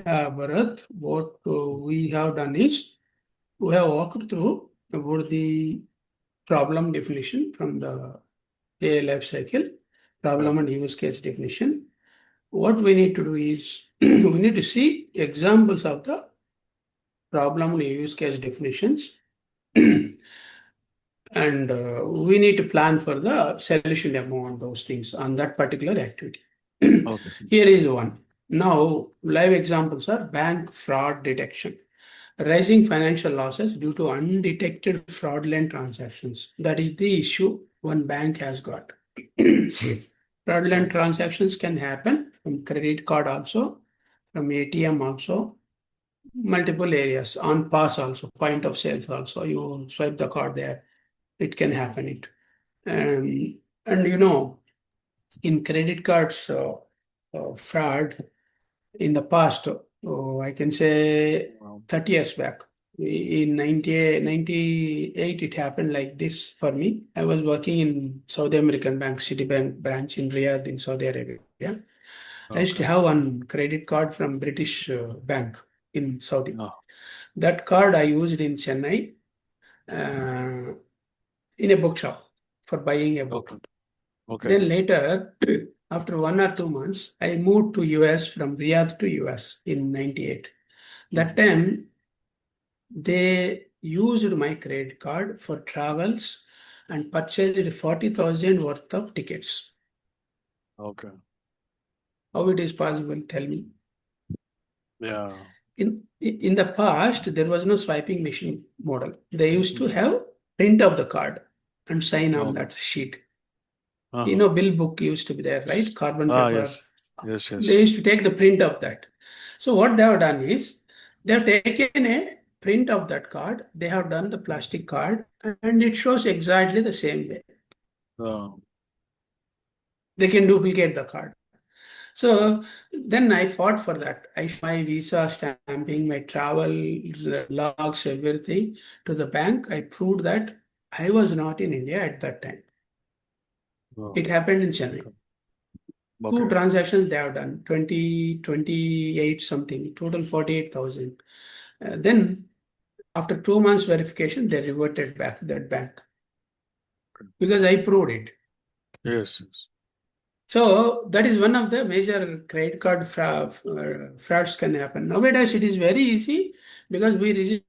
Bharat, what we have done is we have walked through about the problem definition from the AI life cycle, Yeah. problem and use case definition. What we need to do is we need to see examples of the problem and use case definitions, and we need to plan for the solution demo on those things on that particular activity. Okay. Here is one. Now, live examples are bank fraud detection. Rising financial losses due to undetected fraudulent transactions. That is the issue one bank has got. Fraudulent Okay. transactions can happen from credit card also, from ATM also, multiple areas, on pass also, point of sales also. You swipe the card there, it can happen. And in credit cards fraud, in the past, I can say Wow. 30 years back. In 98, it happened like this for me. I was working in Saudi American Bank, Citibank branch in Riyadh in Saudi Arabia. I used to Okay. have one credit card from British bank in Saudi. Oh, That card I used in Chennai uh, in a bookshop for buying a okay. book. Okay. Then later, after 1 or 2 months, I moved to US from Riyadh to US in 98. That Mhm. time, they used my credit card for travels and purchased 40,000 worth of tickets. Okay. How it is possible? Tell me. Yeah. In the past, there was no swiping machine model. They used to Mhm. have print of the card and sign on Okay. that sheet. Uh-huh. Bill book used to be there, right? Carbon Ah, paper. yes. Yes, They yes. used to take the print of that. So what they have done is they have taken a print of that card. They have done the plastic card, and it shows exactly the same way. Oh, They can duplicate the card. So then I fought for that. I my visa stamping, my travel logs, everything to the bank. I proved that I was not in India at that time. oh. It happened in Chennai. Okay. Two Okay. transactions they have done, 28 something, total 48,000. Then after 2 months verification, they reverted back that bank because I proved it. Yes, yes. So that is one of the major credit card frauds can happen. Nowadays, it is very easy because we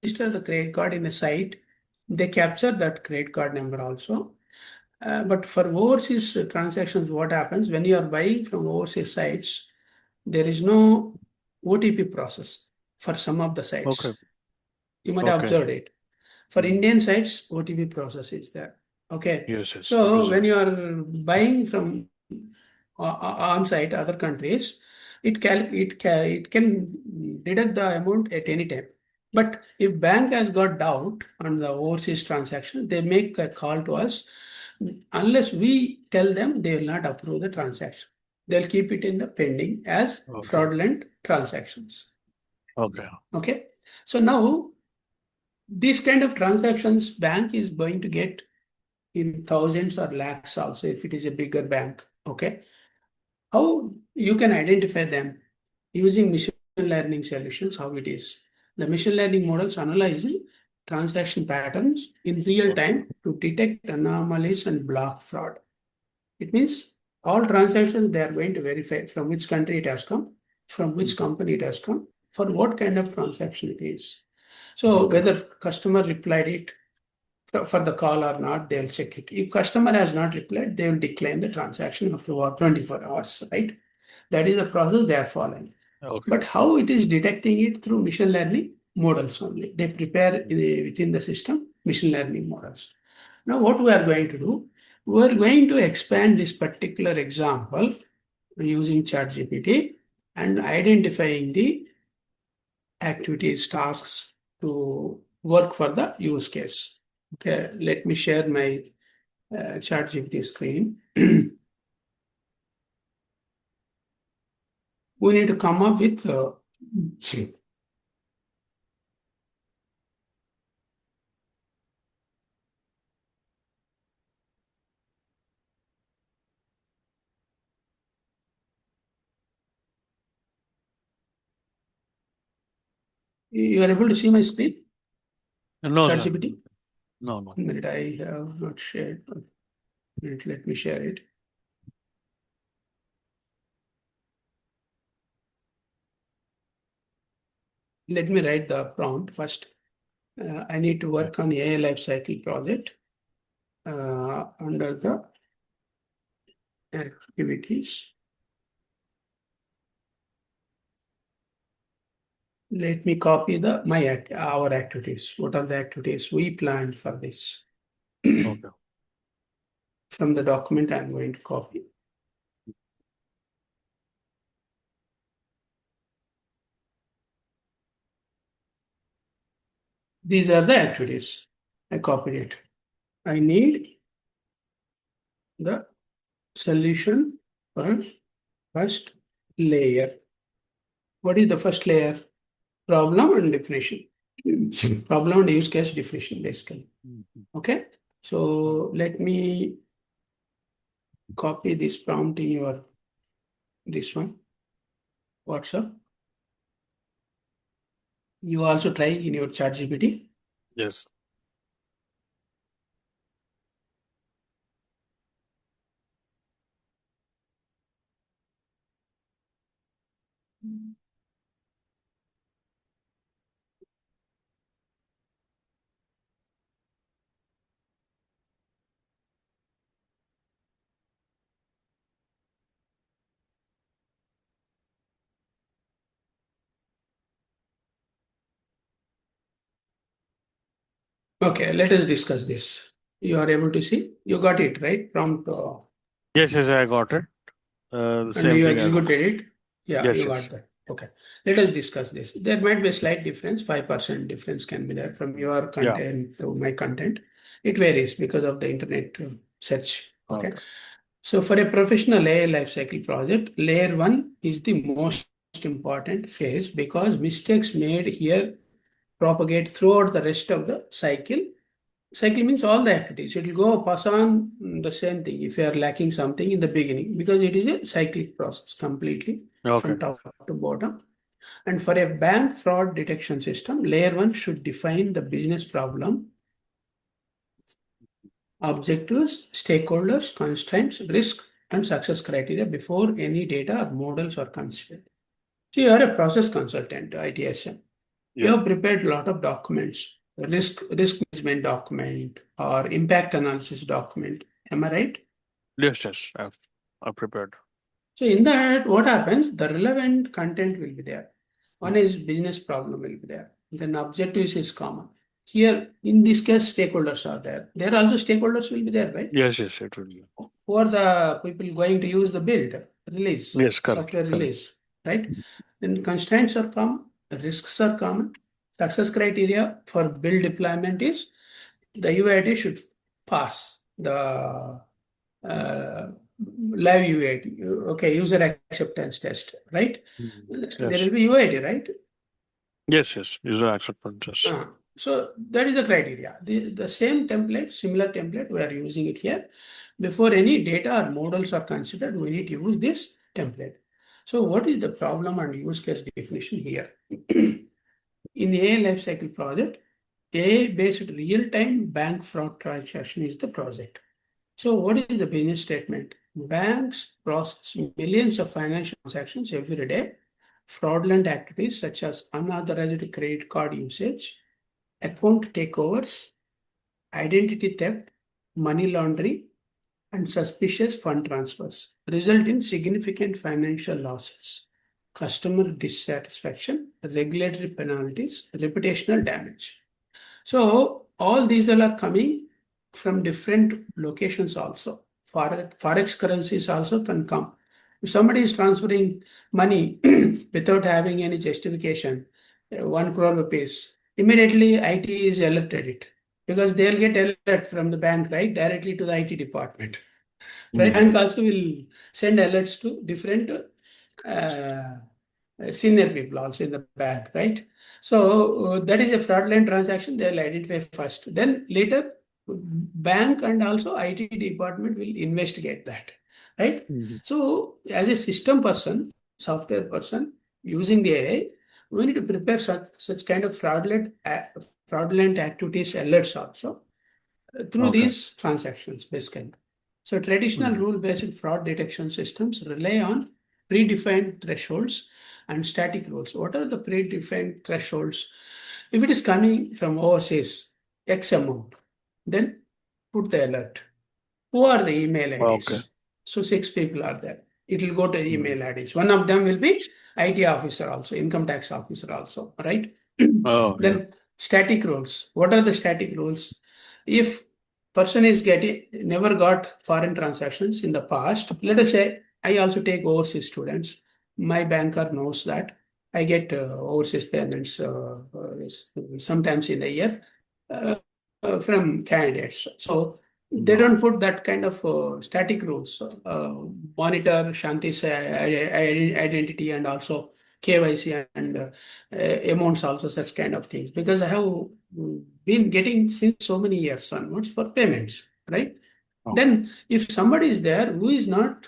register the credit card in a site. They capture that credit card number also. But for overseas transactions, what happens when you are buying from overseas sites, there is no OTP process for some of the Okay. sites. You might have Okay. observed it. For Mhm. Indian sites, OTP process is there. Okay. Yes, yes. It So is when there. you are buying from on site other countries, it can deduct the amount at any time. But if bank has got doubt on the overseas transaction, they make a call to us. Unless we tell them, they will not approve the transaction. They'll keep it in the pending as Okay. fraudulent transactions. Okay. Okay. So now these kind of transactions, bank is going to get in thousands or lakhs also if it is a bigger bank. Okay. How you can identify them using machine learning solutions, how it is. The machine learning models analyze transaction patterns in real Okay. time to detect anomalies and block fraud. It means all transactions they are going to verify from which country it has come, from which Mhm. company it has come, for what kind of transaction it is. So Okay. whether customer replied it for the call or not, they'll check it. If customer has not replied, they will decline the transaction after about 24 hours, right? That is the process they are following. Okay. But how it is detecting it through machine learning models only. They prepare within the system machine learning models. Now, what we are going to do, we are going to expand this particular example using ChatGPT and identifying the activities, tasks to work for the use case. Okay, let me share my ChatGPT screen. We need to come up with You are able to see my screen? No, sir. ChatGPT? No, no. 1 minute, I have not shared. 1 minute, let me share it. Let me write the prompt first. I need to work on AI lifecycle project under the activities. Let me copy our activities. What are the activities we planned for this? Okay. From the document, I'm going to copy. These are the activities. I copied it. I need the solution for first layer. What is the first layer? Problem and definition. Problem and use case definition, basically. Okay. So let me copy this prompt in your this one WhatsApp. You also try in your ChatGPT. Yes. Okay, let us discuss this. You are able to see? You got it, right? Prompt. Yes, yes, I got it. The And same you thing I got. executed it? Yeah, Yes, you got yes. that. Okay. Let us discuss this. There might be a slight difference. 5% difference can be there from your Yeah. content to my content. It varies because of the internet search. Okay. Okay. So for a professional AI lifecycle project, layer one is the most important phase because mistakes made here propagate throughout the rest of the cycle. Cycle means all the activities. It will go pass on the same thing if you are lacking something in the beginning because it is a cyclic process completely Okay. from top to bottom. And for a bank fraud detection system, layer one should define the business problem, objectives, stakeholders, constraints, risk, and success criteria before any data or models are considered. So you are a process consultant, ITSM. You Yeah. have prepared a lot of documents, risk management document or impact analysis document. Am I right? Yes, yes. I've prepared. So in that, what happens? The relevant content will be there. One is business problem will be there. Then objectives is common. Here, in this case, stakeholders are there. There also stakeholders will be there, right? Yes, yes, it will be. Who are the people going to use the build, release, Yes, correct. software Correct. release, right? Then constraints are common, risks are common. Success criteria for build deployment is the UAT should pass the uh, live UAT, okay, user acceptance test, right? There Yes. will be UAT, right? Yes, yes. User acceptance. Uh, so that is the criteria. The same template, similar template, we are using it here. Before any data or models are considered, we need to use this template. So what is the problem and use case definition here? In AI lifecycle project, AI-based real-time bank fraud transaction is the project. So what is the business statement? Banks process millions of financial transactions every day. Fraudulent activities such as unauthorized credit card usage, account takeovers, identity theft, money laundering, and suspicious fund transfers result in significant financial losses, customer dissatisfaction, regulatory penalties, reputational damage. So all these all are coming from different locations also. Forex currencies also can come. If somebody is transferring money without having any justification, 1 crore rupees, immediately IT is alerted it because they'll get alert from the bank, right, directly to the IT department. Right, bank also will send alerts to different uh, senior people also in the bank, right? So that is a fraudulent transaction. They'll identify first. Then later, bank and also IT department will investigate that, right? Mhm. So as a system person, software person using the AI, we need to prepare such kind of fraudulent activities alerts also through Okay. these transactions, basically. So traditional Mhm. rule-based fraud detection systems rely on predefined thresholds and static rules. What are the predefined thresholds? If it is coming from overseas, X amount, then put the alert. Who are the email Okay. IDs? So six people are there. It will go to the Mhm. email IDs. One of them will be IT officer also, income tax officer also, right? Oh, yeah. Then static rules. What are the static rules? If person is getting never got foreign transactions in the past, let us say I also take overseas students. My banker knows that I get overseas payments sometimes in a year uh, from candidates. So they No. don't put that kind of static rules. Monitor Shanti's identity and also KYC and amounts also such kind of things because I have been getting since so many years onwards for payments, right? Oh. Then if somebody is there who is not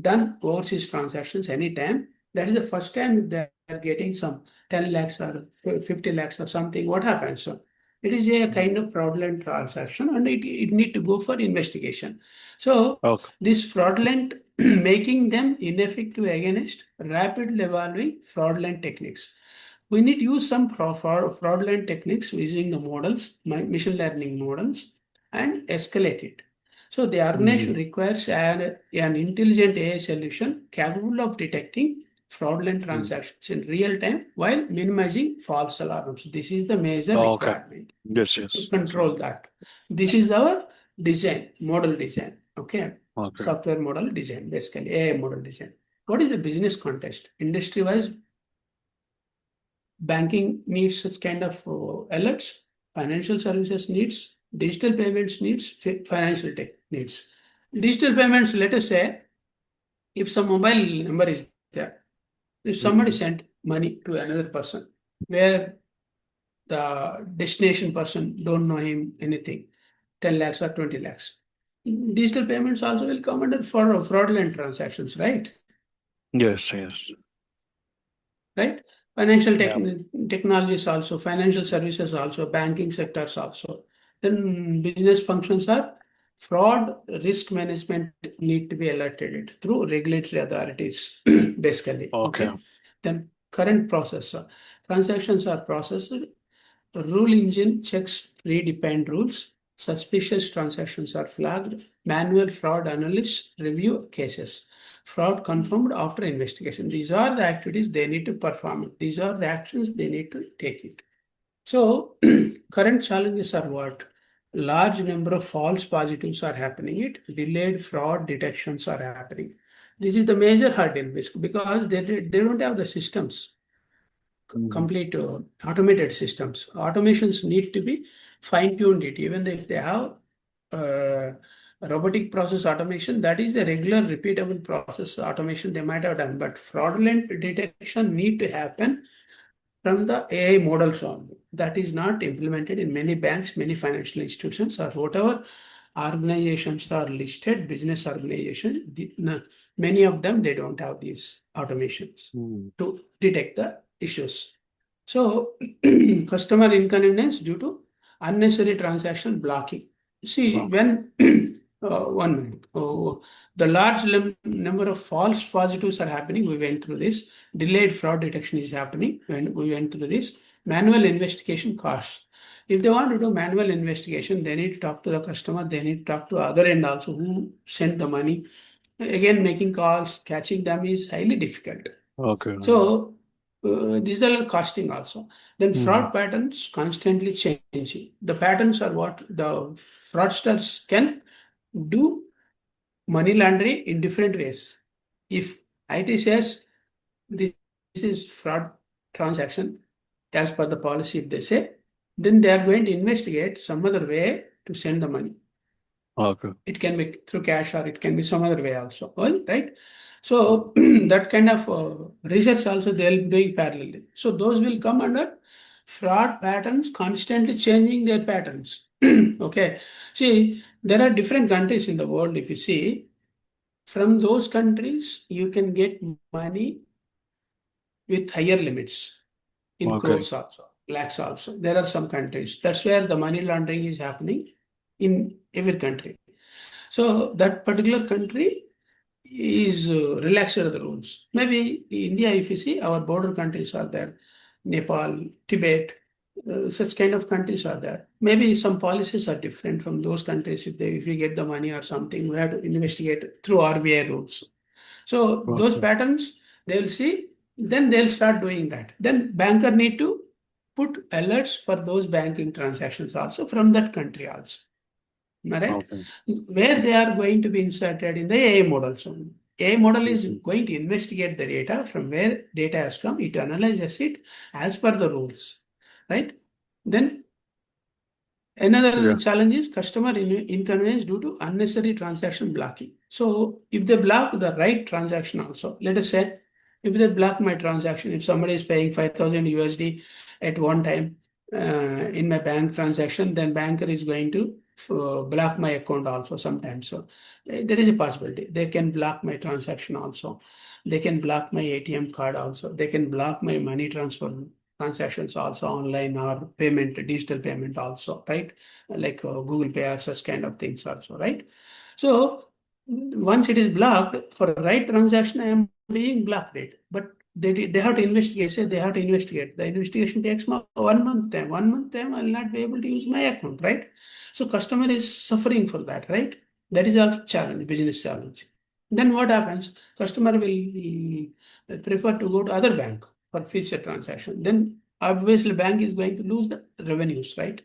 done overseas transactions anytime, that is the first time they are getting some 10 lakhs or 50 lakhs or something, what happens? So it is a Mhm. kind of fraudulent transaction and it need to go for investigation. So Okay. this fraudulent making them ineffective against rapidly evolving fraudulent techniques. We need to use some fraudulent techniques using the models, machine learning models, and escalate it. So the organization Mhm. requires an intelligent AI solution capable of detecting fraudulent Mhm. transactions in real time while minimizing false alarms. This is the major Okay. requirement Yes, to yes. control that. This is our design, model design. Okay. Okay. Software model design, basically AI model design. What is the business context? Industry wise, banking needs such kind of alerts, financial services needs, digital payments needs, financial tech needs. Digital payments, let us say, if some mobile number is there, if somebody Mhm. sent money to another person where the destination person don't know him anything, 10 lakhs or 20 lakhs. Digital payments also will come under for fraudulent transactions, right? Yes, yes. Right? Financial Yeah. technologies also, financial services also, banking sectors also. Then business functions are fraud risk management need to be alerted it through regulatory authorities, basically. Okay. Okay. Then current process. Transactions are processed. Rule engine checks predefined rules. Suspicious transactions are flagged. Manual fraud analysts review cases. Fraud confirmed after investigation. These are the activities they need to perform. These are the actions they need to take it. So current challenges are what? Large number of false positives are happening. It delayed fraud detections are happening. This is the major hurdle because they don't have the systems Mhm. complete automated systems. Automations need to be fine-tuned it. Even if they have uh, robotic process automation, that is the regular repeatable process automation they might have done. But fraudulent detection need to happen from the AI models only. That is not implemented in many banks, many financial institutions, or whatever organizations are listed, business organization. Many of them, they don't have these automations Mhm. to detect the issues. So, customer inconvenience due to unnecessary transaction blocking. See, Wow. when one minute, the large number of false positives are happening, we went through this. Delayed fraud detection is happening when we went through this. Manual investigation costs. If they want to do manual investigation, they need to talk to the customer, they need to talk to other end also who sent the money. Again, making calls, catching them is highly difficult. Okay. So these are costing also. Then Mhm. fraud patterns constantly changing. The patterns are what the fraudsters can do money laundering in different ways. If IT says this is fraud transaction as per the policy, if they say, then they are going to investigate some other way to send the money. Okay. It can be through cash or it can be some other way also, right? So that kind of research also they'll be doing parallelly. So those will come under fraud patterns constantly changing their patterns. Okay. See, there are different countries in the world. If you see, from those countries, you can get money with higher limits. in Okay. crores also, lakhs also. There are some countries. That's where the money laundering is happening in every country. So that particular country is relaxed the rules. Maybe India, if you see, our border countries are there, Nepal, Tibet, such kind of countries are there. Maybe some policies are different from those countries. If we get the money or something, we have to investigate through RBI rules. So those Okay. patterns they'll see, then they'll start doing that. Then banker need to put alerts for those banking transactions also from that country also. Am I right? Okay. Where they are going to be inserted in the AI models only. AI model is Mhm. going to investigate the data from where data has come. It analyzes it as per the rules, right? Then another Yeah. challenge is customer inconvenience due to unnecessary transaction blocking. So if they block the right transaction also, let us say if they block my transaction, if somebody is paying 5,000 USD at one time in my bank transaction, then banker is going to block my account also sometimes. So there is a possibility. They can block my transaction also. They can block my ATM card also. They can block my money transfer transactions also online or payment, digital payment also, right? Like Google Pay or such kind of things also, right? So once it is blocked for right transaction, I am being blocked it. But they have to investigate. Say they have to investigate. The investigation takes 1 month time. 1 month time, I will not be able to use my account, right? So customer is suffering for that, right? That is our challenge, business challenge. Then what happens? Customer will prefer to go to other bank for future transaction. Then obviously bank is going to lose the revenues, right?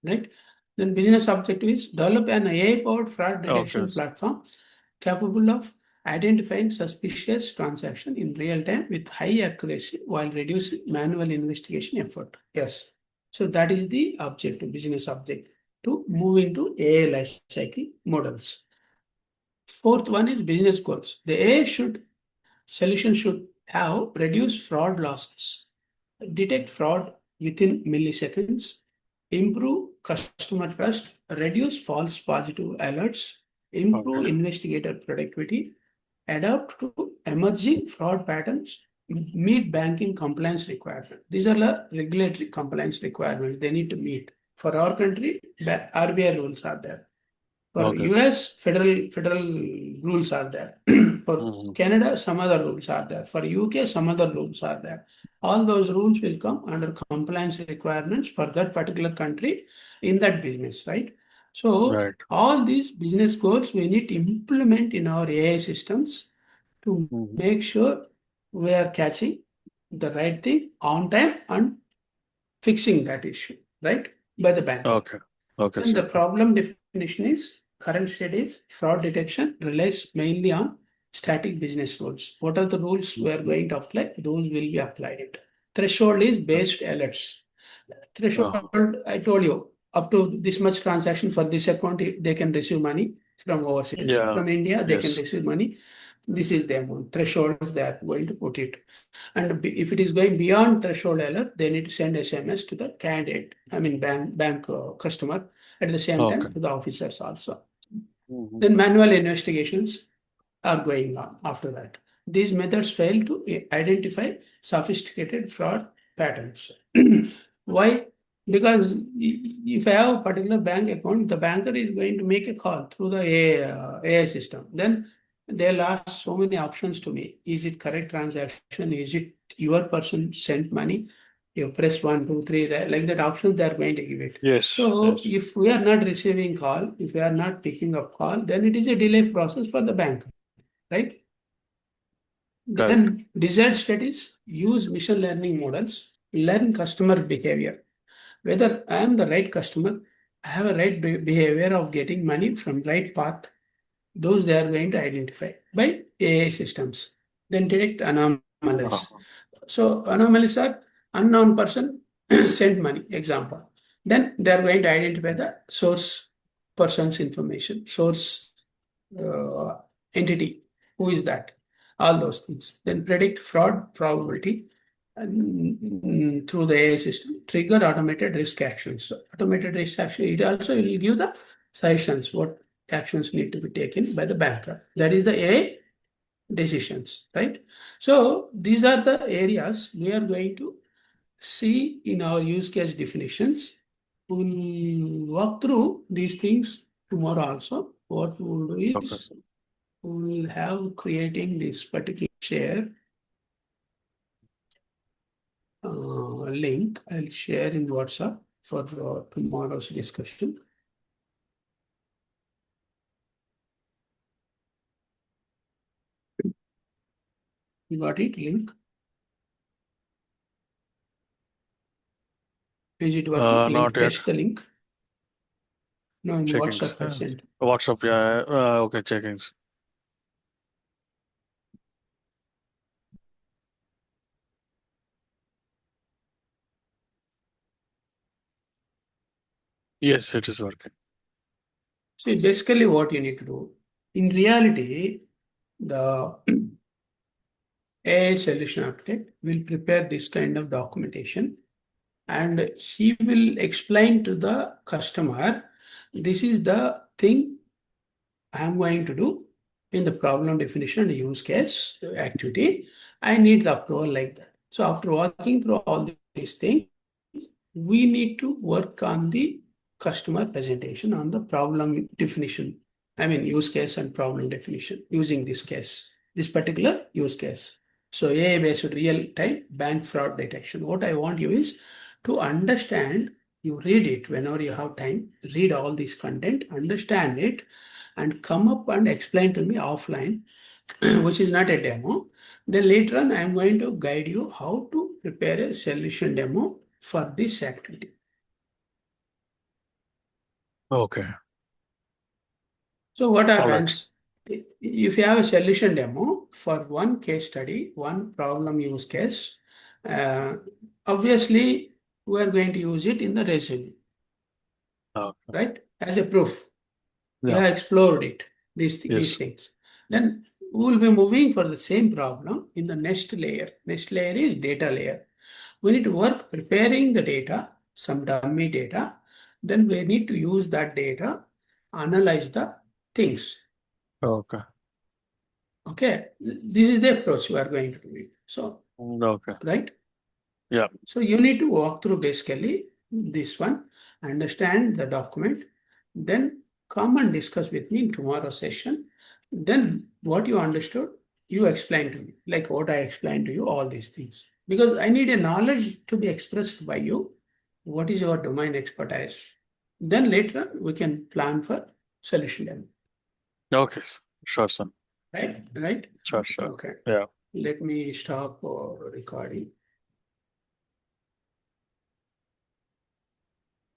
Right? Then business objective is develop an AI-powered fraud Okay. detection platform capable of identifying suspicious transaction in real time with high accuracy while reducing manual investigation effort. Yes. So that is the objective, business objective, to move into AI life cycle models. Fourth one is business goals. The AI solution should have reduced fraud losses, detect fraud within milliseconds, improve customer trust, reduce false positive alerts, Okay. improve investigator productivity, adapt to emerging fraud patterns, meet banking compliance requirements. These are the regulatory compliance requirements they need to meet. For our country, RBI rules are there. For Okay. US, federal rules are there. For Mhm. Canada, some other rules are there. For UK, some other rules are there. All those rules will come under compliance requirements for that particular country in that business, right? So Right. all these business goals we need to implement in our AI systems to Mhm. make sure we are catching the right thing on time and fixing that issue, right? By the banker. Okay. Okay, Then the sir. problem definition is current state is fraud detection relies mainly on static business rules. What are the rules we are going to apply? Those will be applied. Threshold is based alerts. Uh-huh. Threshold, I told you, up to this much transaction for this account, they can receive money from overseas. Yeah. From India, they can Yes. receive money. This is the amount. Thresholds they are going to put it. And if it is going beyond threshold alert, they need to send SMS to the candidate, I mean bank customer, at the same Okay. time to the officers also. Mhm. Then manual investigations are going on after that. These methods fail to identify sophisticated fraud patterns. Why? Because if I have a particular bank account, the banker is going to make a call through the AI system. Then they'll ask so many options to me. Is it correct transaction? Is it your person sent money? You press one, two, three, like that options they are going to give it. Yes. So Yes. if we are not receiving call, if we are not picking up call, then it is a delay process for the bank, right? Correct. Then desired studies use machine learning models, learn customer behavior. Whether I am the right customer, I have a right behavior of getting money from right path, those they are going to identify by AI systems. Then detect anomalies. Uh-huh. So anomalies are unknown person sent money, example. Then they are going to identify the source person's information, source uh, entity, who is that, all those things. Then predict fraud probability through the AI system, trigger automated risk actions. So automated risk action, it also will give the suggestions what actions need to be taken by the banker. That is the AI decisions, right? So these are the areas we are going to see in our use case definitions. We'll walk through these things tomorrow also. What we'll do Okay, is sir. we'll have creating this particular share link. I'll share in WhatsApp for tomorrow's discussion. You got it? Link. Is it working? Not Link. yet. Test the link. No, in Checkings. WhatsApp I sent. WhatsApp, yeah. Okay, checkings. Yes, it is working. See, basically what you need to do. In reality, the AI solution architect will prepare this kind of documentation and he will explain to the customer, this is the thing I'm going to do in the problem definition and use case activity. I need the approval like that. So after walking through all these things, we need to work on the customer presentation on the problem definition. I mean, use case and problem definition using this case, this particular use case. So AI-based real-time bank fraud detection. What I want you is to understand, you read it whenever you have time, read all this content, understand it, and come up and explain to me offline, which is not a demo. Then later on, I'm going to guide you how to prepare a solution demo for this activity. Okay. So what All right. happens? If you have a solution demo for one case study, one problem use case, uh, obviously we are going to use it in the resume, Okay. right? As a proof. You Yeah. have explored it, these Yes. things. Then we will be moving for the same problem in the next layer. Next layer is data layer. We need to work preparing the data, some dummy data. Then we need to use that data, analyze the things. Okay. Okay, this is the approach we are going to do it. So, Okay. right? Yeah. So you need to walk through basically this one, understand the document, then come and discuss with me in tomorrow's session. Then what you understood, you explain to me, like what I explained to you, all these things. Because I need a knowledge to be expressed by you. What is your domain expertise? Then later on, we can plan for solution demo. Okay. Sure, son. Right? Right? Sure, sure. Okay. Yeah. Let me stop recording.